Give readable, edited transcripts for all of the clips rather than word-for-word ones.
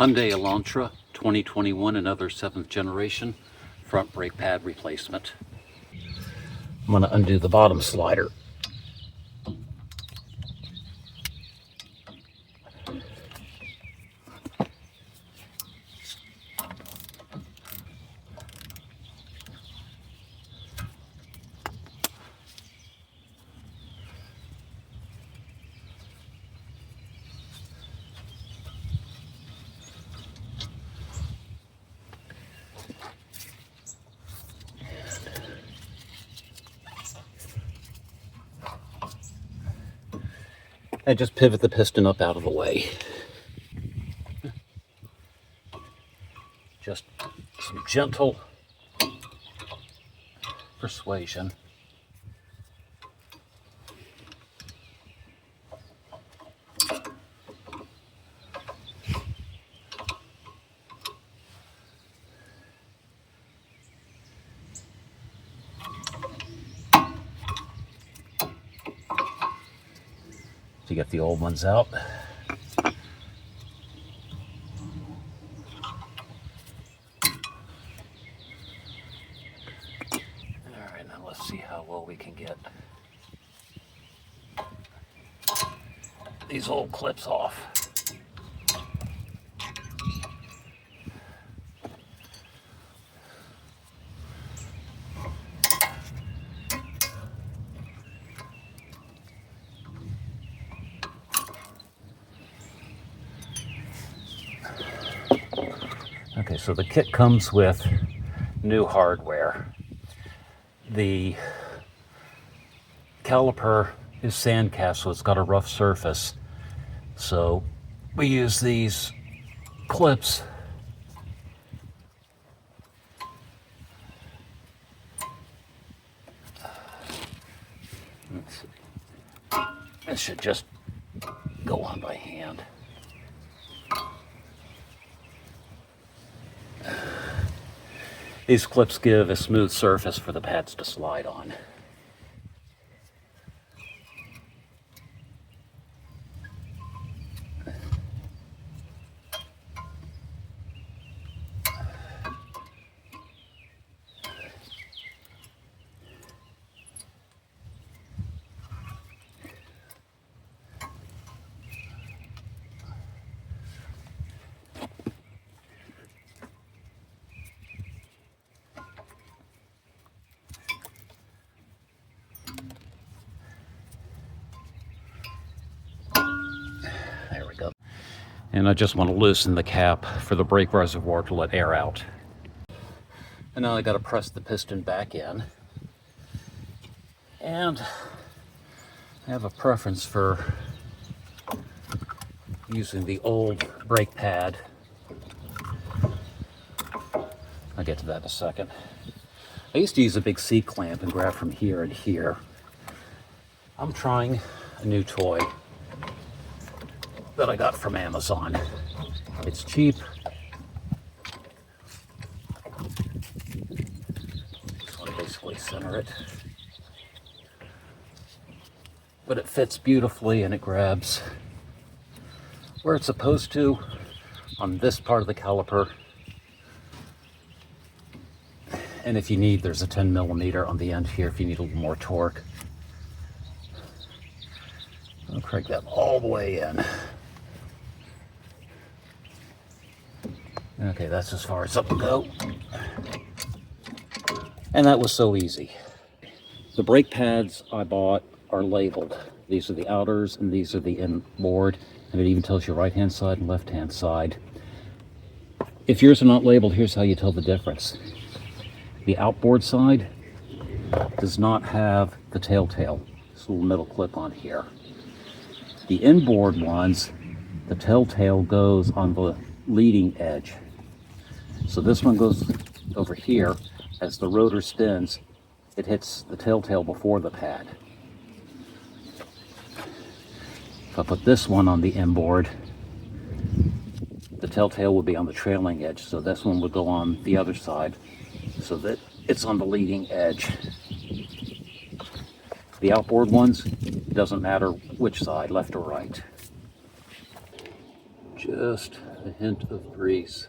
Hyundai Elantra 2021, another 7th generation front brake pad replacement. I'm going to undo the bottom slider. And just pivot the piston up out of the way. Just some gentle persuasion. To get the old ones out. All right, now let's see how well we can get these old clips off. Okay, so the kit comes with new hardware. The caliper is sand cast, so it's got a rough surface. So we use these clips let's see. This should just go on by hand. These clips give a smooth surface for the pads to slide on. There we go. And I just want to loosen the cap for the brake reservoir to let air out. And now I got to press the piston back in. And I have a preference for using the old brake pad. I'll get to that in a second. I used to use a big C-clamp and grab from here and here. I'm trying a new toy that I got from Amazon. It's cheap. Just want to basically center it. But it fits beautifully and it grabs where it's supposed to on this part of the caliper. And if you need, there's a 10 millimeter on the end here if you need a little more torque. I'll crank that all the way in. Okay, that's as far as up will go. And that was so easy. The brake pads I bought are labeled. These are the outers and these are the inboard. And it even tells you right hand side and left hand side. If yours are not labeled, here's how you tell the difference. The outboard side does not have the telltale. This little metal clip on here. The inboard ones, the telltale goes on the leading edge. So this one goes over here. As the rotor spins, it hits the telltale before the pad. If I put this one on the inboard, the telltale would be on the trailing edge. So this one would go on the other side so that it's on the leading edge. The outboard ones, it doesn't matter which side, left or right. Just a hint of grease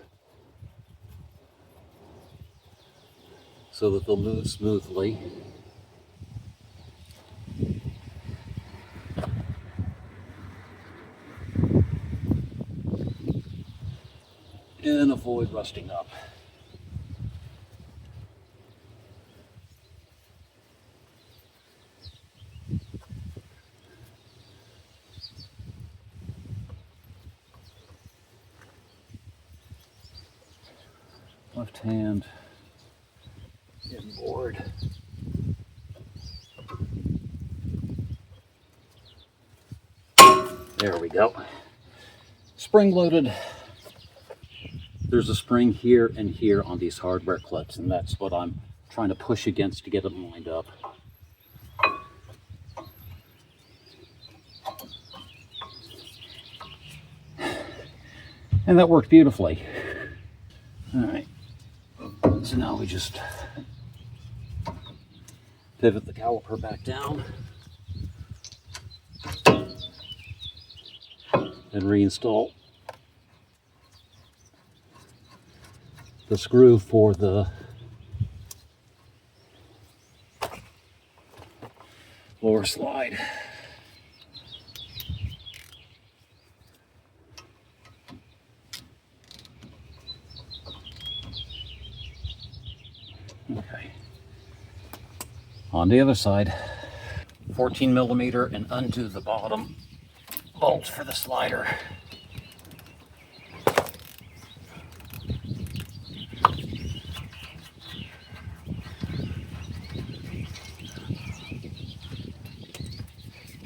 so that they'll move smoothly. And avoid rusting up. Left hand inboard. There we go. Spring loaded. There's a spring here and here on these hardware clips, and that's what I'm trying to push against to get it lined up. And that worked beautifully. All right, so now we just pivot the caliper back down and reinstall the screw for the lower slide. Okay. On the other side, 14 millimeter, and undo the bottom bolt for the slider.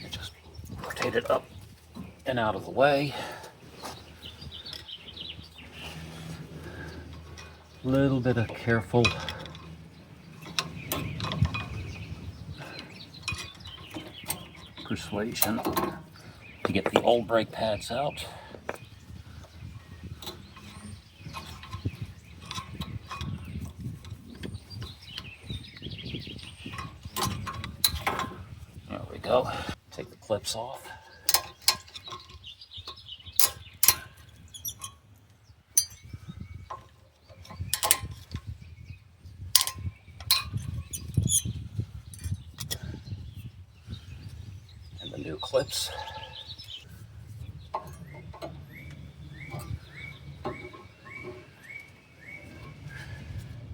Just rotate it up and out of the way. A little bit of careful persuasion to get the old brake pads out. There we go. Take the clips off. And the new clips.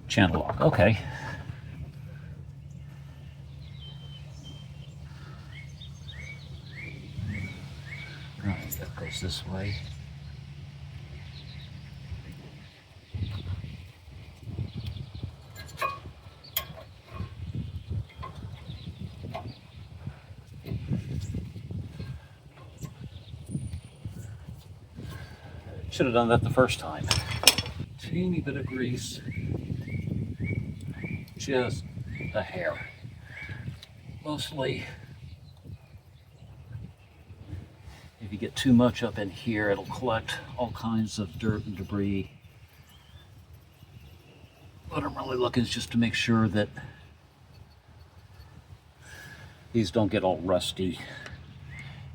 Channel lock, okay. Right, that goes this way. Should have done that the first time. Teeny bit of grease. Just a hair. Mostly, if you get too much up in here, it'll collect all kinds of dirt and debris. What I'm really looking is just to make sure that these don't get all rusty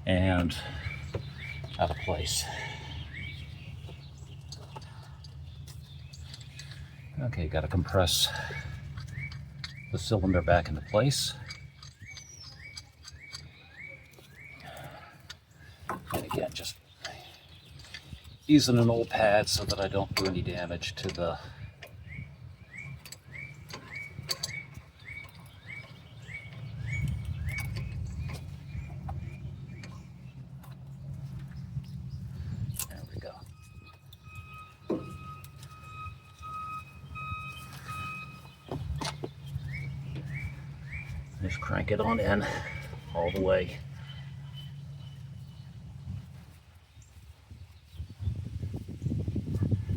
and out of place. Okay, got to compress the cylinder back into place. And again, just using an old pad so that I don't do any damage to the there we go. Just crank it on in all the way.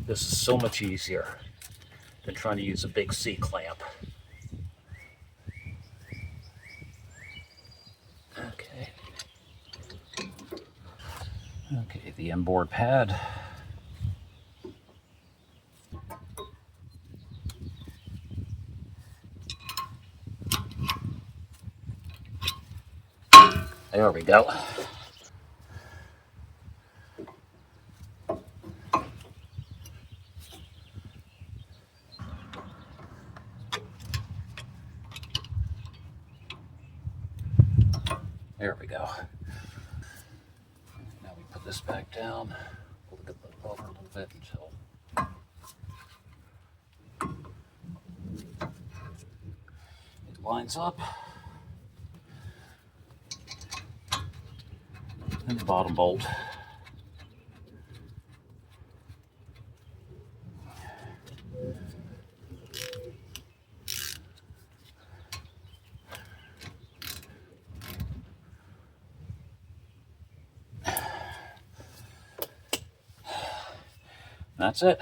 This is so much easier than trying to use a big C-clamp. Okay. Okay, the inboard pad. There we go. There we go. Now we put this back down. We'll get the over a little bit until it lines up. And the bottom bolt. That's it.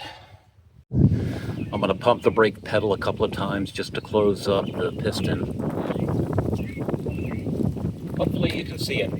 I'm going to pump the brake pedal a couple of times just to close up the piston. Hopefully you can see it.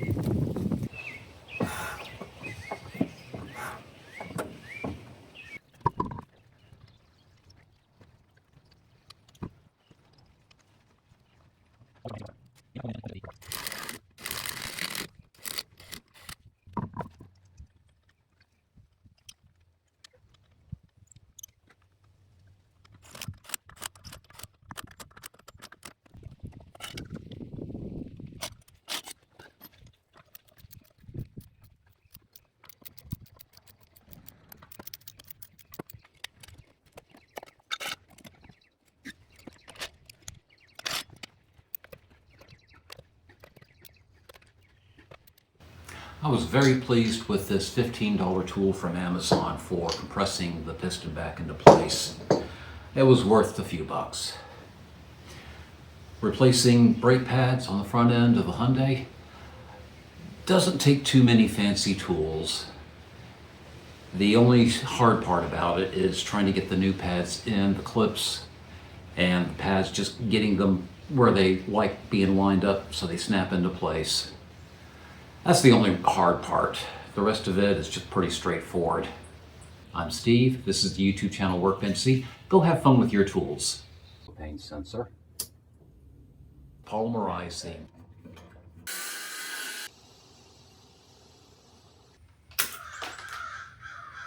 I was very pleased with this $15 tool from Amazon for compressing the piston back into place. It was worth a few bucks. Replacing brake pads on the front end of the Hyundai doesn't take too many fancy tools. The only hard part about it is trying to get the new pads in the clips, and the pads, just getting them where they like being lined up so they snap into place. That's the only hard part. The rest of it is just pretty straightforward. I'm Steve. This is the YouTube channel Workbench-Z. Go have fun with your tools. Pain sensor. Polymerizing